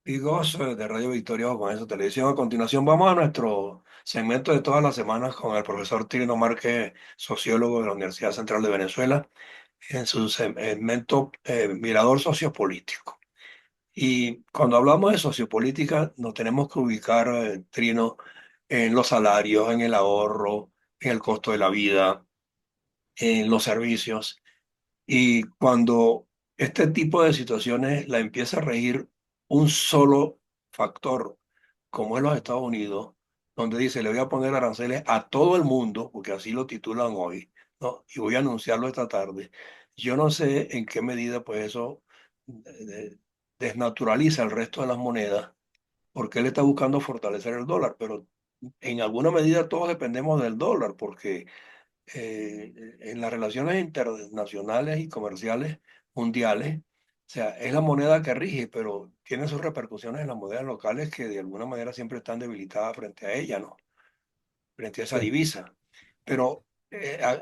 Amigos de Radio Victoria o con esa televisión. A continuación vamos a nuestro segmento de todas las semanas con el profesor Trino Márquez, sociólogo de la Universidad Central de Venezuela, en su segmento Mirador Sociopolítico. Y cuando hablamos de sociopolítica nos tenemos que ubicar, Trino, en los salarios, en el ahorro, en el costo de la vida, en los servicios. Y cuando este tipo de situaciones la empieza a regir un solo factor, como es los Estados Unidos, donde dice, le voy a poner aranceles a todo el mundo, porque así lo titulan hoy, ¿no? Y voy a anunciarlo esta tarde. Yo no sé en qué medida pues eso desnaturaliza el resto de las monedas, porque él está buscando fortalecer el dólar, pero en alguna medida todos dependemos del dólar, porque en las relaciones internacionales y comerciales mundiales, o sea, es la moneda que rige, pero tiene sus repercusiones en las monedas locales que de alguna manera siempre están debilitadas frente a ella, ¿no? Frente a esa Sí, divisa. Pero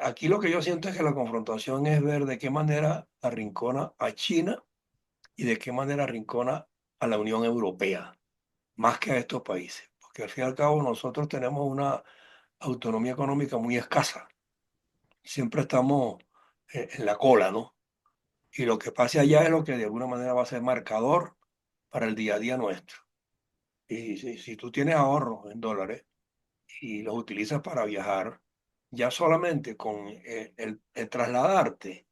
aquí lo que yo siento es que la confrontación es ver de qué manera arrincona a China y de qué manera arrincona a la Unión Europea, más que a estos países. Porque al fin y al cabo nosotros tenemos una autonomía económica muy escasa, siempre estamos en la cola, ¿no? Y lo que pase allá es lo que de alguna manera va a ser marcador para el día a día nuestro. Y si tú tienes ahorros en dólares y los utilizas para viajar, ya solamente con el trasladarte,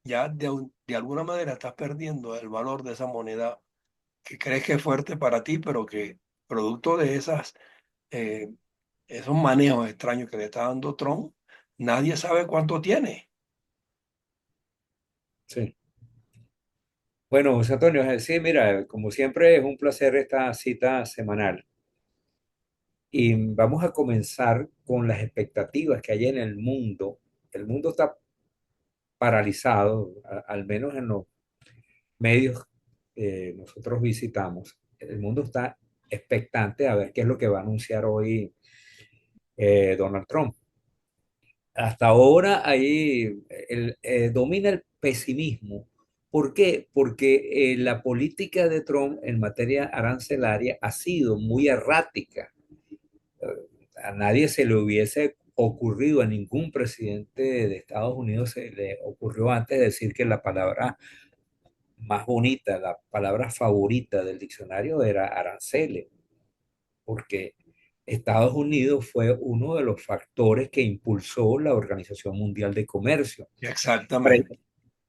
ya de alguna manera estás perdiendo el valor de esa moneda que crees que es fuerte para ti, pero que producto de eh, esos manejos extraños que le está dando Trump, nadie sabe cuánto tiene. sí. Bueno, José Antonio, sí, mira, como siempre es un placer esta cita semanal. Y vamos a comenzar con las expectativas que hay en el mundo. El mundo está paralizado, al menos en los medios que nosotros visitamos. El mundo está expectante a ver qué es lo que va a anunciar hoy Donald Trump. Hasta ahora ahí domina el pesimismo. ¿Por qué? Porque la política de Trump en materia arancelaria ha sido muy errática. A nadie se le hubiese ocurrido, a ningún presidente de Estados Unidos se le ocurrió antes decir que la palabra más bonita, la palabra favorita del diccionario era aranceles, porque Estados Unidos fue uno de los factores que impulsó la Organización Mundial de Comercio, pre- Exactamente.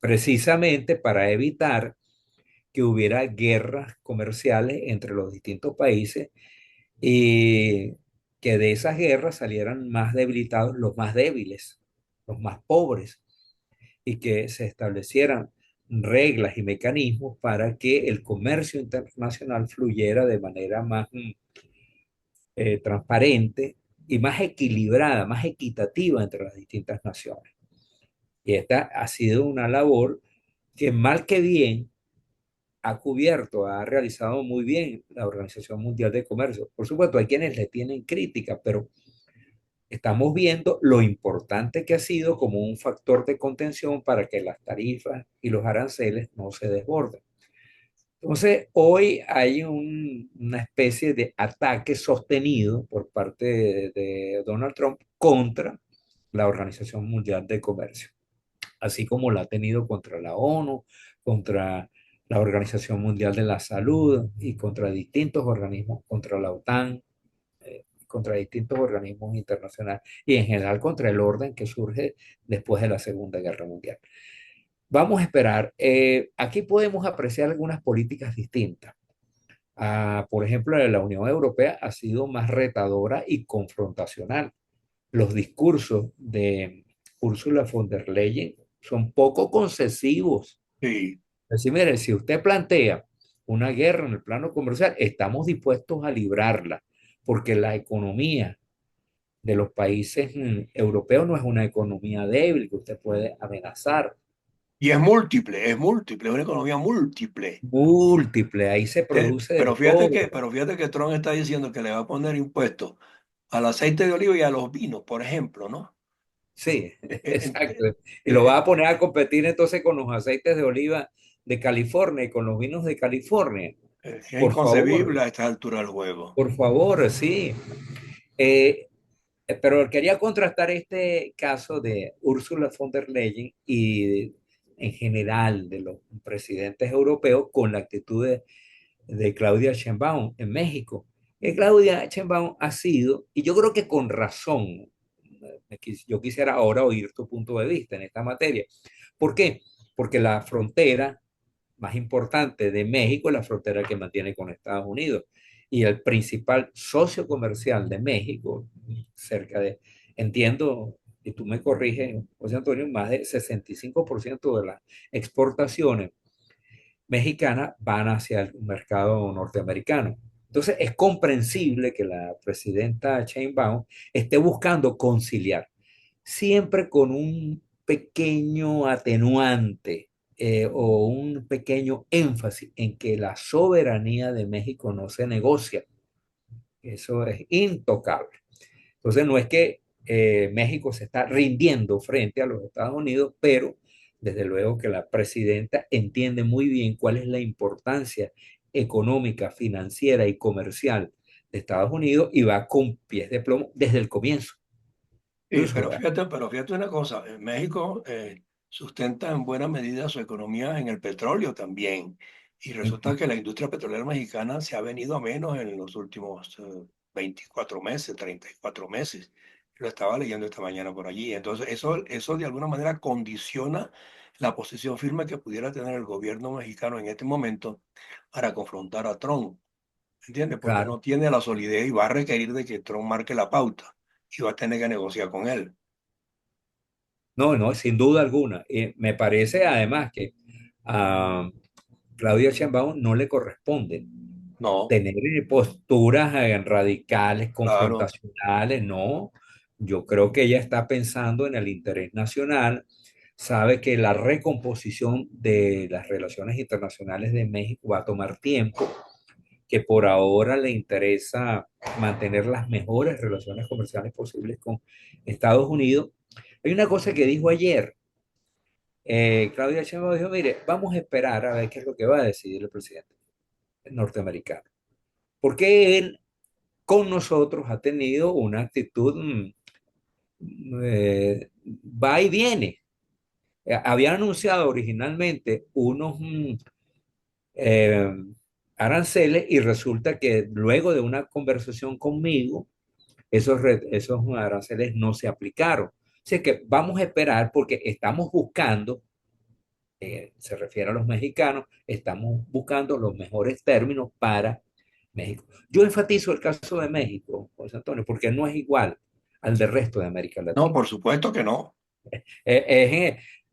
precisamente para evitar que hubiera guerras comerciales entre los distintos países y que de esas guerras salieran más debilitados los más débiles, los más pobres, y que se establecieran reglas y mecanismos para que el comercio internacional fluyera de manera más transparente y más equilibrada, más equitativa entre las distintas naciones. Y esta ha sido una labor que mal que bien ha cubierto, ha realizado muy bien la Organización Mundial de Comercio. Por supuesto, hay quienes le tienen crítica, pero estamos viendo lo importante que ha sido como un factor de contención para que las tarifas y los aranceles no se desborden. Entonces, hoy hay una especie de ataque sostenido por parte de Donald Trump contra la Organización Mundial de Comercio, así como la ha tenido contra la ONU, contra la Organización Mundial de la Salud y contra distintos organismos, contra la OTAN, contra distintos organismos internacionales y en general contra el orden que surge después de la Segunda Guerra Mundial. Vamos a esperar. Aquí podemos apreciar algunas políticas distintas. Por ejemplo, la Unión Europea ha sido más retadora y confrontacional. Los discursos de Ursula von der Leyen son poco concesivos. Sí. Es decir, mire, si usted plantea una guerra en el plano comercial, estamos dispuestos a librarla, porque la economía de los países europeos no es una economía débil que usted puede amenazar. Y es una economía múltiple. Múltiple, ahí se produce de todo. Pero fíjate que Trump está diciendo que le va a poner impuestos al aceite de oliva y a los vinos, por ejemplo, ¿no? Sí, Eh, eh, exacto. Y lo eh, va a poner a competir entonces con los aceites de oliva de California y con los vinos de California. Es Por inconcebible favor, a esta altura del juego. por favor, sí. Eh, pero quería contrastar este caso de Ursula von der Leyen y en general de los presidentes europeos con la actitud de Claudia Sheinbaum en México. Claudia Sheinbaum ha sido, y yo creo que con razón, yo quisiera ahora oír tu punto de vista en esta materia. ¿Por qué? Porque la frontera más importante de México es la frontera que mantiene con Estados Unidos. Y el principal socio comercial de México, cerca de, entiendo, y tú me corriges, José Antonio, más del 65% de las exportaciones mexicanas van hacia el mercado norteamericano. Entonces, es comprensible que la presidenta Sheinbaum esté buscando conciliar, siempre con un pequeño atenuante o un pequeño énfasis en que la soberanía de México no se negocia. Eso es intocable. Entonces, no es que México se está rindiendo frente a los Estados Unidos, pero desde luego que la presidenta entiende muy bien cuál es la importancia económica, financiera y comercial de Estados Unidos y va con pies de plomo desde el comienzo. Sí, Incluso, pero fíjate una cosa, México sustenta en buena medida su economía en el petróleo también. Y resulta que la industria petrolera mexicana se ha venido a menos en los últimos 24 meses, 34 meses. Lo estaba leyendo esta mañana por allí. Entonces, eso de alguna manera condiciona la posición firme que pudiera tener el gobierno mexicano en este momento para confrontar a Trump. ¿Entiendes? Porque claro. no tiene la solidez y va a requerir de que Trump marque la pauta y va a tener que negociar con él. No, no, sin duda alguna. Me parece además que a Claudia Sheinbaum no le corresponde No, tener posturas radicales, claro. confrontacionales, no. Yo creo que ella está pensando en el interés nacional, sabe que la recomposición de las relaciones internacionales de México va a tomar tiempo, que por ahora le interesa mantener las mejores relaciones comerciales posibles con Estados Unidos. Hay una cosa que dijo ayer, Claudia Sheinbaum dijo, mire, vamos a esperar a ver qué es lo que va a decidir el presidente norteamericano, porque él con nosotros ha tenido una actitud va y viene. Había anunciado originalmente unos eh, aranceles y resulta que luego de una conversación conmigo, esos aranceles no se aplicaron. Así que vamos a esperar porque estamos buscando, se refiere a los mexicanos, estamos buscando los mejores términos para México. Yo enfatizo el caso de México, José Antonio, porque no es igual al del resto de América No, Latina. por supuesto que no.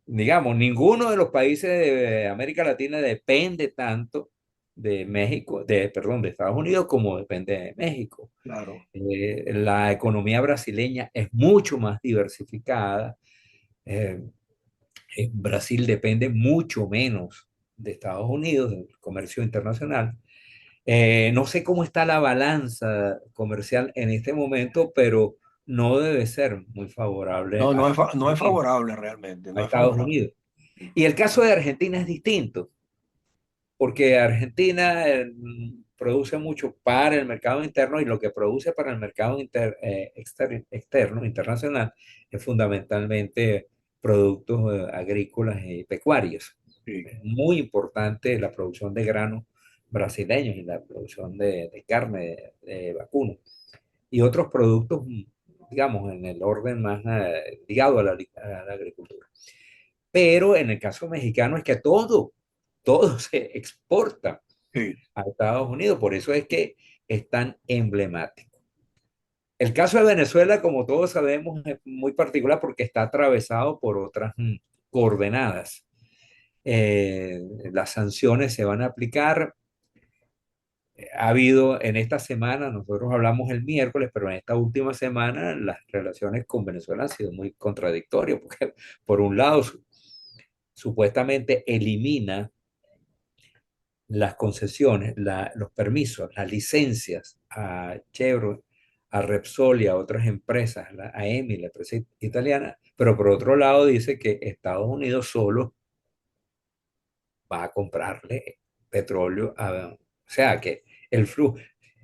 Digamos, ninguno de los países de América Latina depende tanto de México, perdón, de Estados Unidos como depende de México. Claro. La economía brasileña es mucho más diversificada. Eh, Brasil depende mucho menos de Estados Unidos, del comercio internacional. No sé cómo está la balanza comercial en este momento, pero no debe ser muy favorable No, a Estados no es Unidos. favorable realmente, A no es Estados favorable. Unidos. Y el caso de Argentina es distinto, porque Argentina produce mucho para el mercado interno y lo que produce para el mercado externo, internacional, es fundamentalmente productos agrícolas y pecuarios. Sí, Es muy importante la producción de granos brasileños y la producción de carne de vacuno y otros productos, digamos, en el orden más ligado a la agricultura. Pero en el caso mexicano es que todo se exporta sí, a Estados Unidos, por eso es que es tan emblemático. El caso de Venezuela, como todos sabemos, es muy particular porque está atravesado por otras coordenadas. Eh, las sanciones se van a aplicar. Ha habido en esta semana, nosotros hablamos el miércoles, pero en esta última semana las relaciones con Venezuela han sido muy contradictorias, porque por un lado supuestamente elimina las concesiones, los permisos, las licencias a Chevron, a Repsol y a otras empresas, a EMI, la empresa italiana, pero por otro lado dice que Estados Unidos solo va a comprarle petróleo a O sea, que el flujo,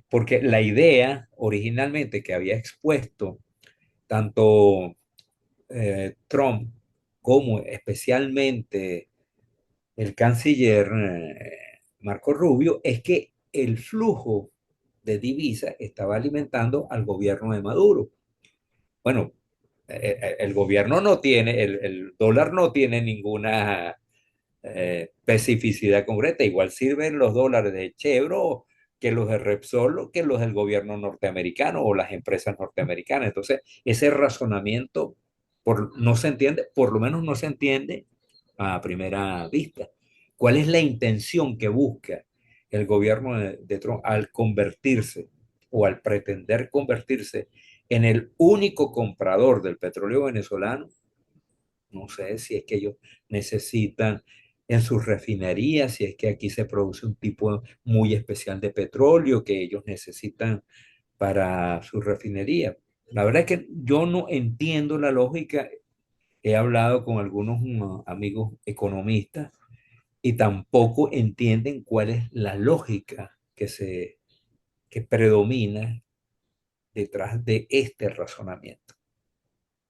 porque la idea originalmente que había expuesto tanto Trump como especialmente el canciller Marco Rubio es que el flujo de divisas estaba alimentando al gobierno de Maduro. Bueno, el gobierno no tiene, el dólar no tiene ninguna especificidad concreta. Igual sirven los dólares de Chevron que los de Repsol, que los del gobierno norteamericano o las empresas norteamericanas. Entonces, ese razonamiento no se entiende, por lo menos no se entiende a primera vista. ¿Cuál es la intención que busca el gobierno de Trump al convertirse o al pretender convertirse en el único comprador del petróleo venezolano? No sé si es que ellos necesitan en sus refinerías, si es que aquí se produce un tipo muy especial de petróleo que ellos necesitan para su refinería. La verdad es que yo no entiendo la lógica. He hablado con algunos amigos economistas y tampoco entienden cuál es la lógica que predomina detrás de este razonamiento.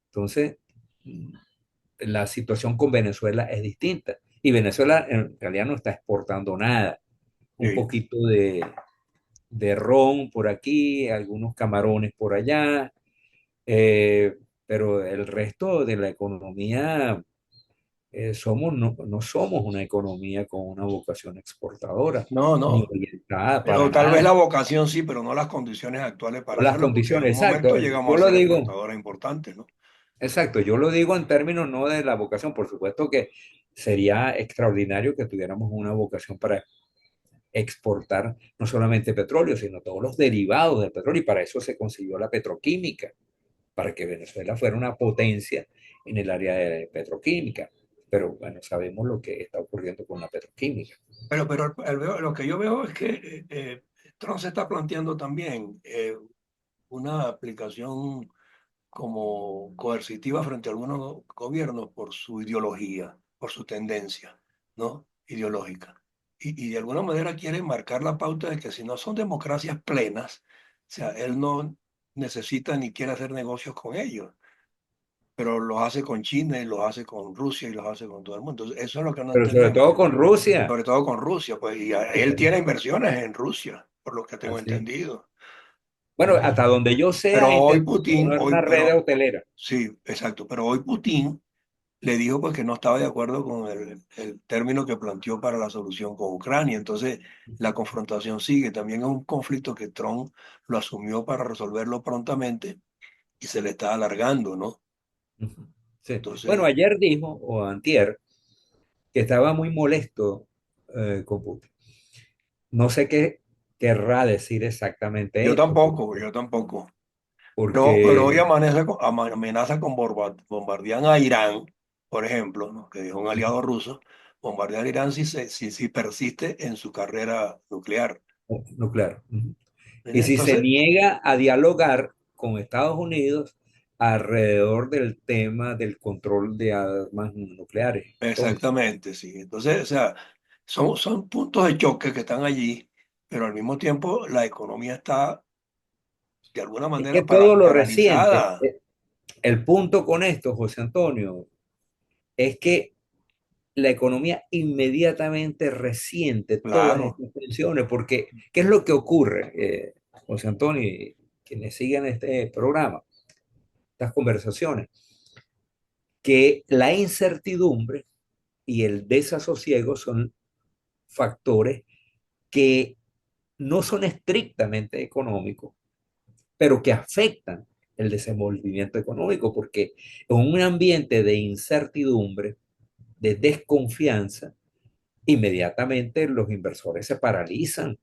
Entonces, la situación con Venezuela es distinta. Y Venezuela en realidad no está exportando nada. Un Sí. poquito de ron por aquí, algunos camarones por allá, pero el resto de la economía no somos una economía con una vocación exportadora, No, ni no. orientada para Pero tal vez nada. la vocación sí, pero no las condiciones actuales para O las hacerlo, porque en condiciones, algún momento exacto. llegamos Yo a lo ser digo, exportadores importantes, ¿no? exacto, yo lo digo en términos no de la vocación, por supuesto que sería extraordinario que tuviéramos una vocación para exportar no solamente petróleo, sino todos los derivados del petróleo, y para eso se consiguió la petroquímica, para que Venezuela fuera una potencia en el área de petroquímica. Pero bueno, sabemos lo que está ocurriendo con la petroquímica. Pero lo que yo veo es que Trump se está planteando también una aplicación como coercitiva frente a algunos gobiernos por su ideología, por su tendencia, ¿no? Ideológica. Y de alguna manera quiere marcar la pauta de que si no son democracias plenas, o sea, él no necesita ni quiere hacer negocios con ellos, pero los hace con China y los hace con Rusia y los hace con todo el mundo. Entonces, eso es lo que no Pero sobre entendemos, todo con Rusia. sobre todo con Rusia, pues, él tiene inversiones en Rusia, por lo que tengo Así. entendido. Bueno, hasta donde yo sé, Pero ha intentado poner una red hotelera. Sí, exacto, pero hoy Putin le dijo pues que no estaba de acuerdo con el término que planteó para la solución con Ucrania. Entonces, la confrontación sigue. También es un conflicto que Trump lo asumió para resolverlo prontamente y se le está alargando, ¿no? Ujú. Sí. Bueno, Entonces, ayer dijo, o antier, que estaba muy molesto con Putin. No sé qué querrá decir exactamente esto, yo tampoco. Pero hoy porque amenaza con bombardear a Irán, por ejemplo, ¿no? Que dijo un aliado ruso, bombardear a Irán si persiste en su carrera nuclear. nuclear. Ujú. Y si se Entonces, niega a dialogar con Estados Unidos alrededor del tema del control de armas nucleares, atómicas. exactamente, sí. Entonces, o sea, son puntos de choque que están allí, pero al mismo tiempo la economía está de alguna Es manera que todo lo reciente, paralizada. el punto con esto, José Antonio, es que la economía inmediatamente resiente todas Claro, estas tensiones, porque ¿qué es lo que ocurre, José Antonio, y quienes siguen este programa, estas conversaciones? Que la incertidumbre y el desasosiego son factores que no son estrictamente económicos, pero que afectan el desenvolvimiento económico, porque en un ambiente de incertidumbre, de desconfianza, inmediatamente los inversores se paralizan,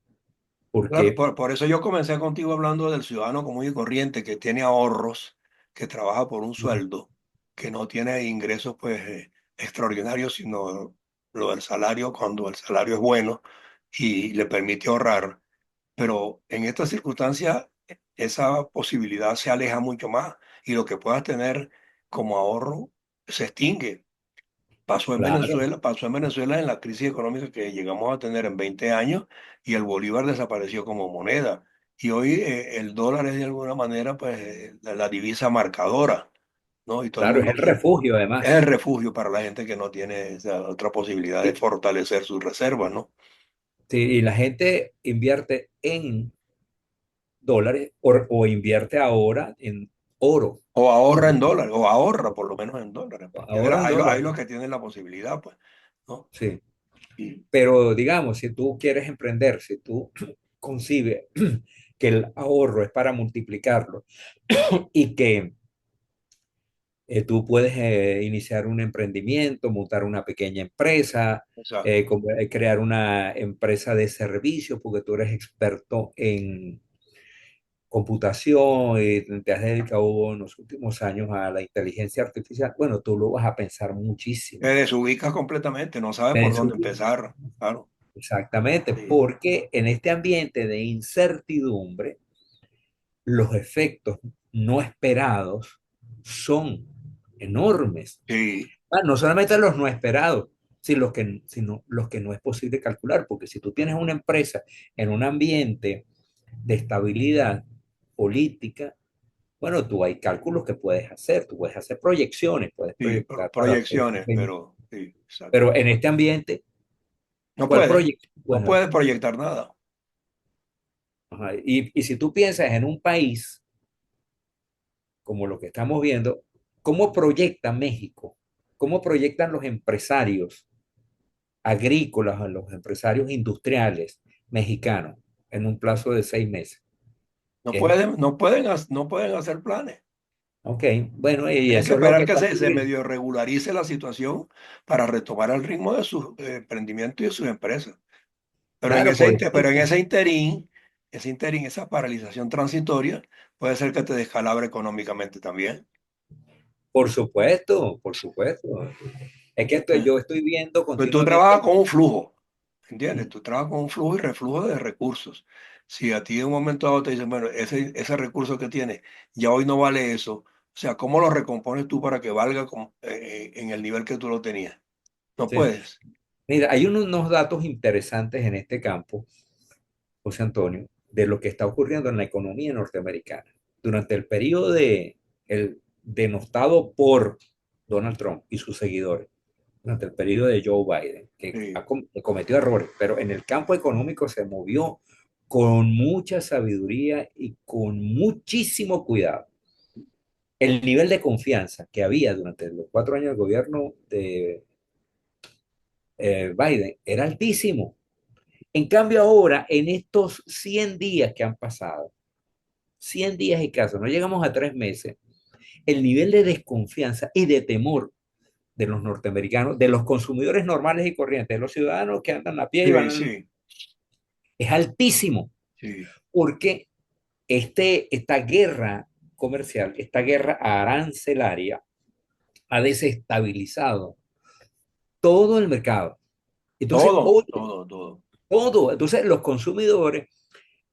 claro, porque por eso yo comencé contigo hablando del ciudadano común y corriente que tiene ahorros, que trabaja por un sueldo, que no tiene ingresos pues extraordinarios, sino lo del salario cuando el salario es bueno y le permite ahorrar. Pero en estas circunstancias esa posibilidad se aleja mucho más y lo que puedas tener como ahorro se extingue. claro, Pasó en Venezuela en la crisis económica que llegamos a tener en 20 años y el bolívar desapareció como moneda. Y hoy el dólar es de alguna manera pues la divisa marcadora, ¿no? Y todo el claro, es mundo el refugio es el además. refugio para la gente que no tiene esa otra posibilidad de Y, fortalecer sus reservas, ¿no? sí, y la gente invierte en dólares o invierte ahora en oro, O ahorra en ¿no? dólares, o ahorra por lo menos en dólares, porque Ahora en hay dólares, los que tienen la posibilidad, pues, ¿no? sí. Y, Pero digamos, si tú quieres emprender, si tú concibes que el ahorro es para multiplicarlo y que tú puedes iniciar un emprendimiento, montar una pequeña empresa, exacto. crear una empresa de servicios, porque tú eres experto en computación y te has dedicado en los últimos años a la inteligencia artificial. Bueno, tú lo vas a pensar Te muchísimo. desubicas completamente, no sabes por Eso, dónde empezar, claro. exactamente, Sí, porque en este ambiente de incertidumbre, los efectos no esperados son enormes. sí, No solamente los no esperados, sino los que no es posible calcular, porque si tú tienes una empresa en un ambiente de estabilidad política, bueno, tú hay cálculos que puedes hacer, tú puedes hacer proyecciones, puedes sí, proyectar para hacer proyecciones, pero sí, exacto. pero en este ambiente, No ¿cuál puedes, proyección no puedes puedes hacer? proyectar nada. Ajá, y si tú piensas en un país como lo que estamos viendo, ¿cómo proyecta México? ¿Cómo proyectan los empresarios agrícolas, los empresarios industriales mexicanos en un plazo de 6 meses? Es, No pueden hacer planes. ok, bueno, y Tienen que eso es lo que esperar que está se ocurriendo. medio regularice la situación para retomar el ritmo de sus emprendimientos y de sus empresas. Claro, por Pero en ejemplo, ese interín, esa paralización transitoria, puede ser que te descalabre económicamente también. por supuesto, por supuesto. Es que ¿Eh? yo estoy viendo Pues tú trabajas continuamente. con un flujo, ¿entiendes? ¿Mm? Tú trabajas con un flujo y reflujo de recursos. Si a ti en un momento dado te dicen, bueno, ese recurso que tienes ya hoy no vale eso, o sea, ¿cómo lo recompones tú para que valga en el nivel que tú lo tenías? No Sí. puedes. Mira, hay unos datos interesantes en este campo, José Antonio, de lo que está ocurriendo en la economía norteamericana. Durante el periodo el denostado por Donald Trump y sus seguidores, durante el periodo de Joe Biden, Sí, que cometió errores, pero en el campo económico se movió con mucha sabiduría y con muchísimo cuidado. El nivel de confianza que había durante los 4 años del gobierno de Biden era altísimo. En cambio ahora, en estos 100 días que han pasado, 100 días y caso, no llegamos a 3 meses, el nivel de desconfianza y de temor de los norteamericanos, de los consumidores normales y corrientes, de los ciudadanos que andan a pie y sí, van, sí, es altísimo, sí. porque esta guerra comercial, esta guerra arancelaria, ha desestabilizado todo el mercado. Entonces, Todo, hoy, todo, todo. todo, entonces los consumidores,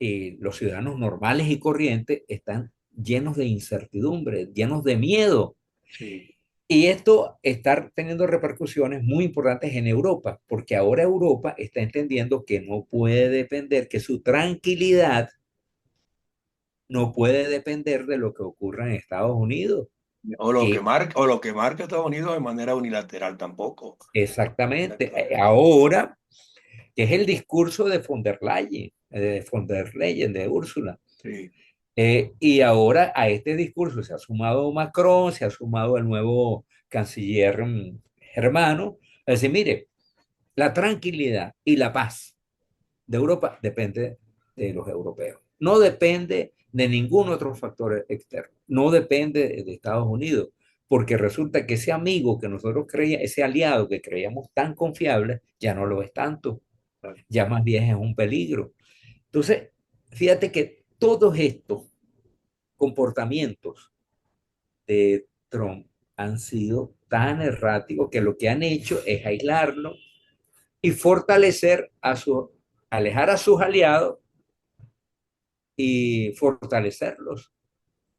los ciudadanos normales y corrientes están llenos de incertidumbre, llenos de miedo. Sí. Y esto está teniendo repercusiones muy importantes en Europa, porque ahora Europa está entendiendo que no puede depender, que su tranquilidad no puede depender de lo que ocurra en Estados Unidos, que O lo que marca Estados Unidos de manera unilateral tampoco. exactamente Exactamente. ahora, que es el discurso de Úrsula. Sí, Y ahora a este discurso se ha sumado Macron, se ha sumado el nuevo canciller germano, a decir, mire, la tranquilidad y la paz de Europa depende de los europeos. No depende de ningún otro factor externo. No depende de Estados Unidos, porque resulta que ese amigo que nosotros creíamos, ese aliado que creíamos tan confiable, ya no lo es tanto. claro. Ya más bien es un peligro. Entonces, fíjate que todos estos comportamientos de Trump han sido tan erráticos que lo que han hecho es aislarlo y fortalecer alejar a sus aliados y fortalecerlos.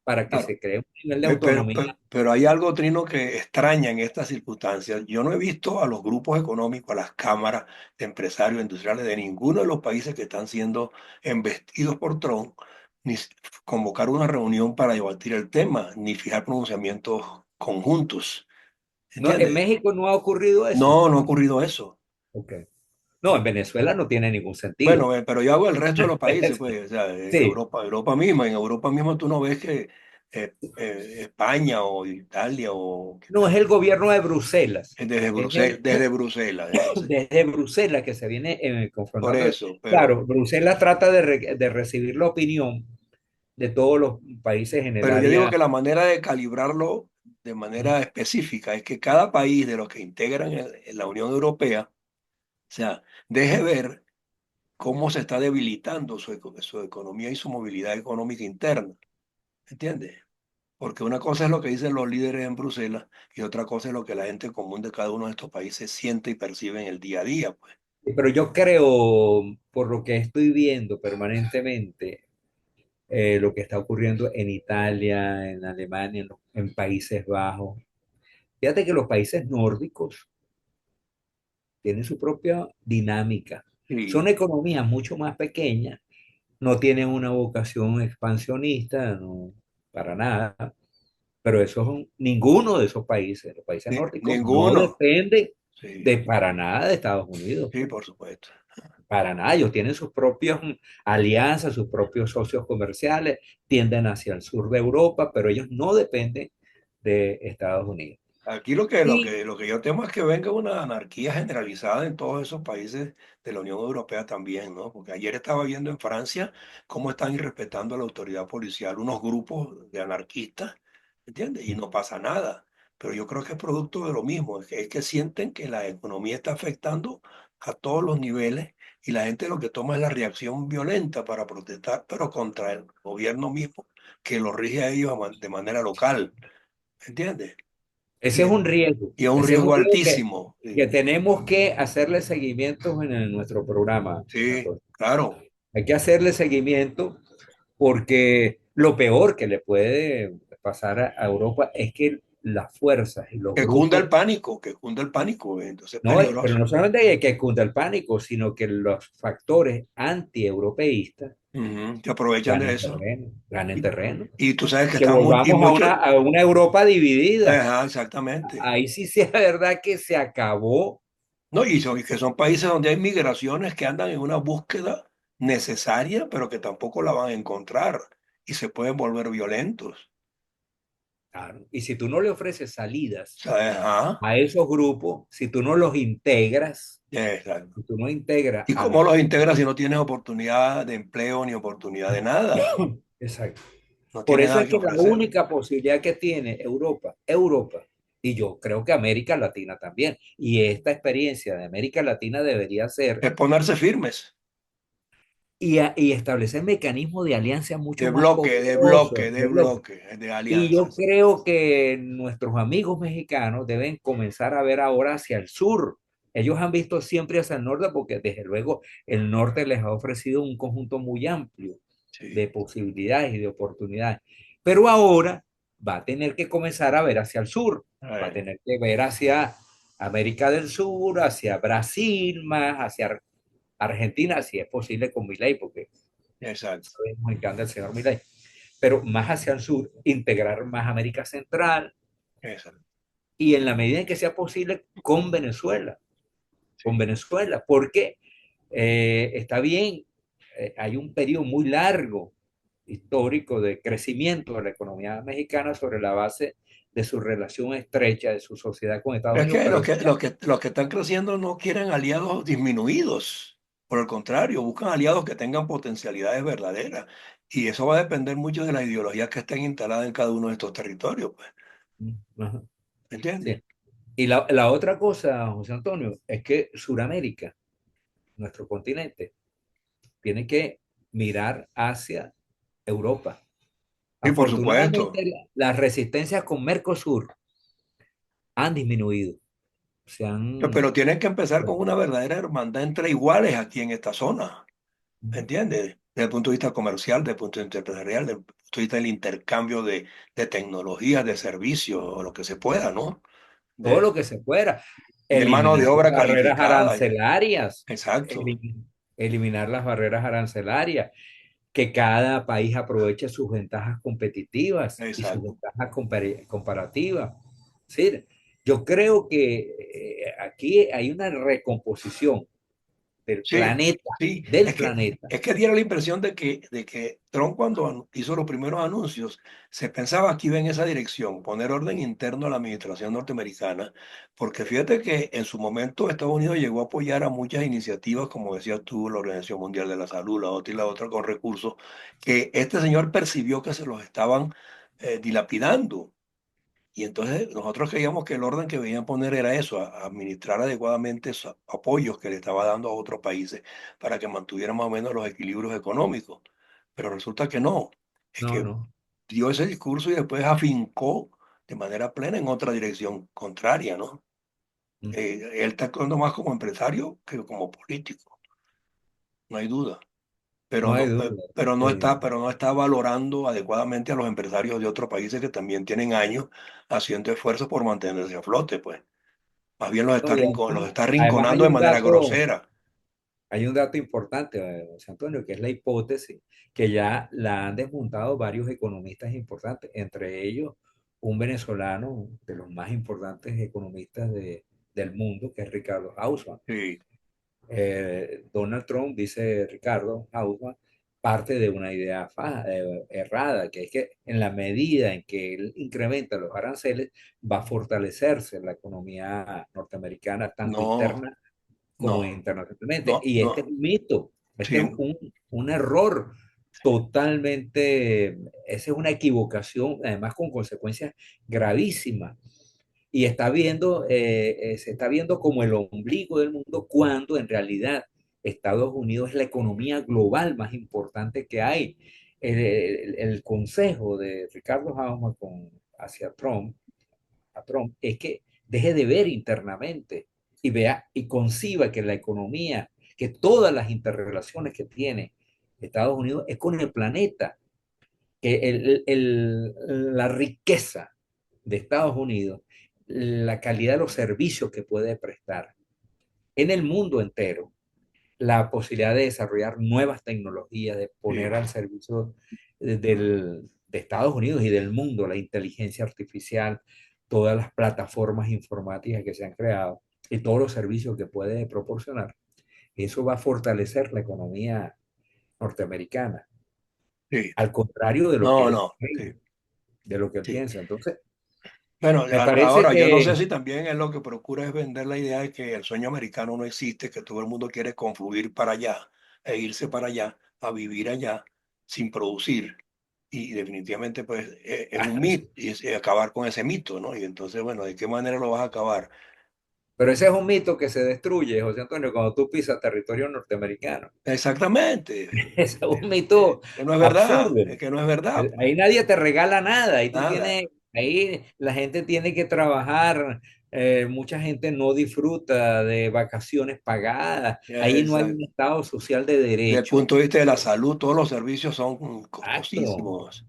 para que Claro. se cree un nivel de autonomía. Pero hay algo, Trino, que extraña en estas circunstancias. Yo no he visto a los grupos económicos, a las cámaras de empresarios industriales de ninguno de los países que están siendo embestidos por Trump, ni convocar una reunión para debatir el tema, ni fijar pronunciamientos conjuntos. No, en ¿Entiendes? México no ha ocurrido eso. No, no ha ocurrido eso. Ok. No, en Venezuela no tiene ningún sentido. Bueno, pero yo hago el resto de los países, pues, o sea, Sí, En Europa misma tú no ves que España o Italia o no es el gobierno de Bruselas. desde Bruselas, entonces, Desde Bruselas que se viene por confrontando. eso, Claro, Bruselas trata de recibir la opinión de todos los países en el pero yo digo área. que la manera de calibrarlo de manera específica es que cada país de los que integran en la Unión Europea, o sea, deje ver cómo se está debilitando su economía y su movilidad económica interna, ¿entiendes? Porque una cosa es lo que dicen los líderes en Bruselas y otra cosa es lo que la gente común de cada uno de estos países siente y percibe en el día a día, pues. Pero yo creo, por lo que estoy viendo permanentemente, lo que está ocurriendo en Italia, en Alemania, en Países Bajos. Fíjate que los países nórdicos tienen su propia dinámica. Son Sí, economías mucho más pequeñas, no tienen una vocación expansionista, no, para nada, pero ninguno de esos países, los países nórdicos, no ninguno. dependen Sí, de para nada de Estados Unidos. sí, por supuesto. Para nada, ellos tienen sus propias alianzas, sus propios socios comerciales, tienden hacia el sur de Europa, pero ellos no dependen de Estados Unidos. Aquí Y lo que yo temo es que venga una anarquía generalizada en todos esos países de la Unión Europea también, ¿no? Porque ayer estaba viendo en Francia cómo están irrespetando a la autoridad policial unos grupos de anarquistas, ¿entiendes? Y no pasa nada. Pero yo creo que es producto de lo mismo, es que sienten que la economía está afectando a todos los niveles y la gente lo que toma es la reacción violenta para protestar, pero contra el gobierno mismo que lo rige a ellos de manera local, ¿entiendes? ese Y, es un riesgo, y es un ese es un riesgo riesgo altísimo. que Sí, tenemos que hacerle seguimiento nuestro programa, José sí, Antonio. claro. Hay que hacerle seguimiento porque lo peor que le puede pasar a Europa es que las fuerzas y los grupos. Que cunda el pánico. Entonces es No, pero peligroso. no solamente que cunda el pánico, sino que los factores anti-europeístas Ujú, se aprovechan de eso. ganen Y, terreno. y tú sabes que Que están muy, y volvamos muchos, a una Europa dividida. ajá, exactamente. Ahí sí sea verdad que se acabó. No, y que son países donde hay migraciones que andan en una búsqueda necesaria, pero que tampoco la van a encontrar y se pueden volver violentos. Claro. Y si tú no le ofreces salidas ¿Sabes? Ajá, a esos grupos, si tú no los integras, exacto. si tú no integras ¿Y a cómo la. los integras si no tienes oportunidad de empleo ni oportunidad de nada? Exacto. No Por tiene eso nada es que que la ofrecer. única posibilidad que tiene Europa, y yo creo que América Latina también, y esta experiencia de América Latina debería ser, Es ponerse firmes, y establecer mecanismos de alianza mucho de más bloque, de bloque, poderosos, de de bloque. bloque, de Y yo alianzas. creo que nuestros amigos mexicanos deben comenzar a ver ahora hacia el sur. Ellos han visto siempre hacia el norte porque desde luego el norte les ha ofrecido un conjunto muy amplio Sí. de posibilidades y de oportunidades. Pero ahora va a tener que comenzar a ver hacia el sur, va a Eh, tener que ver hacia América del Sur, hacia Brasil, más hacia Argentina, si es posible con Milei, porque exacto, sabemos en qué anda el señor Milei, pero más hacia el sur, integrar más América Central exacto. y en la medida en que sea posible con Sí. Venezuela, porque está bien, hay un periodo muy largo histórico de crecimiento de la economía mexicana sobre la base de su relación estrecha de su sociedad con Estados Es Unidos, que pero ya, los que están creciendo no quieren aliados disminuidos. Por el contrario, buscan aliados que tengan potencialidades verdaderas. Y eso va a depender mucho de las ideologías que estén instaladas en cada uno de estos territorios, pues. ajá, ¿Me entiendes? sí. Y la otra cosa, José Antonio, es que Sudamérica, nuestro continente, tiene que mirar hacia Europa. Sí, por supuesto. Afortunadamente, las resistencias con Mercosur han disminuido. Se han, Pero tienen que empezar con una verdadera hermandad entre iguales aquí en esta zona. ¿Me entiendes? Desde el punto de vista comercial, desde el punto de vista empresarial, desde el punto Estoy del intercambio de tecnologías, de servicios, o lo que se pueda, ¿no? todo De, lo que se pueda. de mano Eliminar de las obra barreras calificada. arancelarias, Exacto, elim- eliminar las barreras arancelarias, que cada país aproveche sus ventajas competitivas y sus exacto. ventajas comparativas. Sí, yo creo que aquí hay una recomposición del Sí, planeta, sí, del planeta. es que diera la impresión de que Trump cuando hizo los primeros anuncios se pensaba que iba en esa dirección, poner orden interno a la administración norteamericana, porque fíjate que en su momento Estados Unidos llegó a apoyar a muchas iniciativas, como decías tú, la Organización Mundial de la Salud, la otra y la otra, con recursos que este señor percibió que se los estaban dilapidando. Y entonces nosotros creíamos que el orden que venían a poner era eso, a administrar adecuadamente esos apoyos que le estaba dando a otros países para que mantuvieran más o menos los equilibrios económicos. Pero resulta que no, es No, que no. dio ese discurso y después afincó de manera plena en otra dirección contraria, ¿no? Mm. Él está actuando más como empresario que como político, no hay duda. No hay duda. Pero no está valorando adecuadamente a los empresarios de otros países que también tienen años haciendo esfuerzos por mantenerse a flote, pues. Más bien No, y los está además rinconando de manera grosera. hay un dato importante, José Antonio, que es la hipótesis que ya la han desmontado varios economistas importantes, entre ellos un venezolano de los más importantes economistas del mundo, que es Ricardo Hausmann. Sí, Donald Trump, dice Ricardo Hausmann, parte de una idea errada, que es que en la medida en que él incrementa los aranceles, va a fortalecerse la economía norteamericana, tanto no, interna como no, internacionalmente. no, Y este es no. un mito, este es Sí, un error totalmente, esa es una equivocación, además con consecuencias gravísimas. Y se está viendo como el ombligo del mundo cuando en realidad Estados Unidos es la economía global más importante que hay. El consejo de Ricardo Hausmann hacia Trump, a Trump, es que deje de ver internamente y vea y conciba que la economía, que todas las interrelaciones que tiene Estados Unidos es con el planeta, que la riqueza de Estados Unidos, la calidad de los servicios que puede prestar en el mundo entero, la posibilidad de desarrollar nuevas tecnologías, de poner sí, al servicio de Estados Unidos y del mundo la inteligencia artificial, todas las plataformas informáticas que se han creado y todos los servicios que puede proporcionar. Eso va a fortalecer la economía norteamericana, sí. al contrario de lo que No, él no, cree, sí, de lo que él sí. piensa. Entonces, Bueno, me parece ahora yo no sé que, si también es lo que procura es vender la idea de que el sueño americano no existe, que todo el mundo quiere confluir para allá e irse para allá, a vivir allá sin producir. Y definitivamente pues es un mito, y es acabar con ese mito, ¿no? Y entonces, bueno, ¿de qué manera lo vas a acabar? pero ese es un mito que se destruye, José Antonio, cuando tú pisas territorio norteamericano. Exactamente. Ese es un mito Que no es verdad, absurdo. es que no es verdad, pues, Ahí nadie te regala nada, nada. ahí la gente tiene que trabajar, mucha gente no disfruta de vacaciones pagadas, ahí no hay un Exacto. estado social de Desde el derecho. punto de vista de la salud, todos los servicios son Exacto. costosísimos,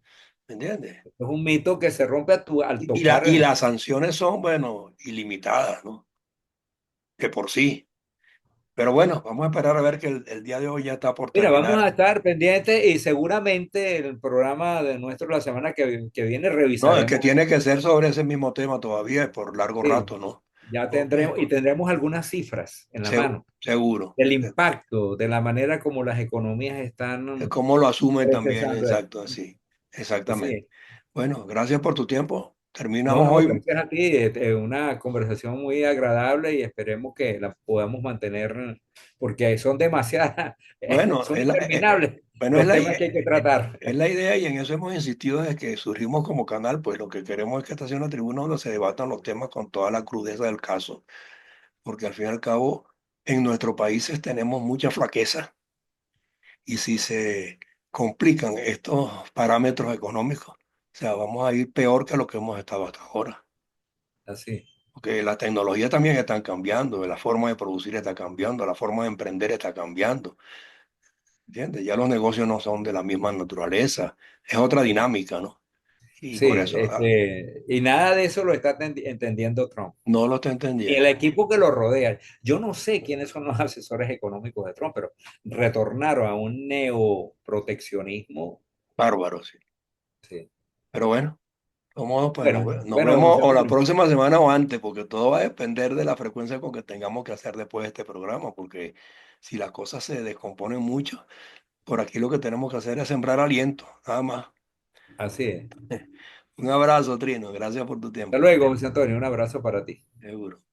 ¿me entiendes? Es un mito que se rompe al Y tocar. las sanciones son, bueno, ilimitadas, ¿no? De por sí. Pero bueno, vamos a esperar a ver que el día de hoy ya está por Mira, vamos a terminar. estar pendientes y seguramente el programa de nuestro la semana que viene No, es que revisaremos. tiene que ser sobre ese mismo tema todavía por largo Sí, rato, ¿no? ya Ok, tendremos algunas cifras en la mano seguro. del impacto, de la manera como las economías están ¿Cómo lo asumen también? procesando esto. Exacto, así. Exactamente. Sí. Bueno, gracias por tu tiempo. No, Terminamos no, hoy. gracias a ti. Una conversación muy agradable y esperemos que la podamos mantener porque son demasiadas, Bueno, son interminables bueno, los temas que hay que tratar. es la idea y en eso hemos insistido desde que surgimos como canal, pues lo que queremos es que esta sea una tribuna donde se debatan los temas con toda la crudeza del caso, porque al fin y al cabo en nuestros países tenemos mucha flaqueza y si se complican estos parámetros económicos, o sea, vamos a ir peor que lo que hemos estado hasta ahora. Así. Porque las tecnologías también están cambiando, la forma de producir está cambiando, la forma de emprender está cambiando. ¿entiendes? Ya los negocios no son de la misma naturaleza, es otra dinámica, ¿no? Y Sí, por eso y nada de eso lo está entendiendo Trump. no lo está Y el entendiendo. equipo que lo rodea. Yo no sé quiénes son los asesores económicos de Trump, pero retornaron a un neoproteccionismo. Bárbaro, sí. Sí. Pero bueno, cómodo, pues Bueno, nos bueno, vemos José o la Antonio, próxima semana o antes, porque todo va a depender de la frecuencia con que tengamos que hacer después de este programa, porque si las cosas se descomponen mucho, por aquí lo que tenemos que hacer es sembrar aliento, nada más. así es. Un abrazo, Trino, gracias por tu Hasta tiempo. luego, José Antonio, un abrazo para ti. Seguro.